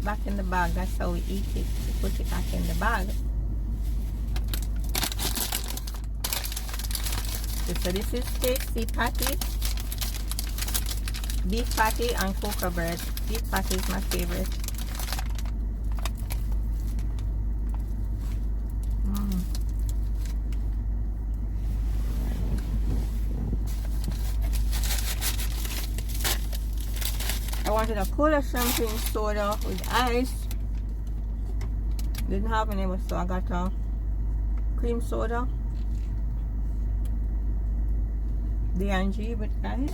it back in the bag. That's how we eat it. We put it back in the bag. So this is tasty patty, beef patty and cocoa bread. Beef patty is my favorite. I wanted a cola champagne soda with ice. Didn't have any, so I got a cream soda. D&G with ice.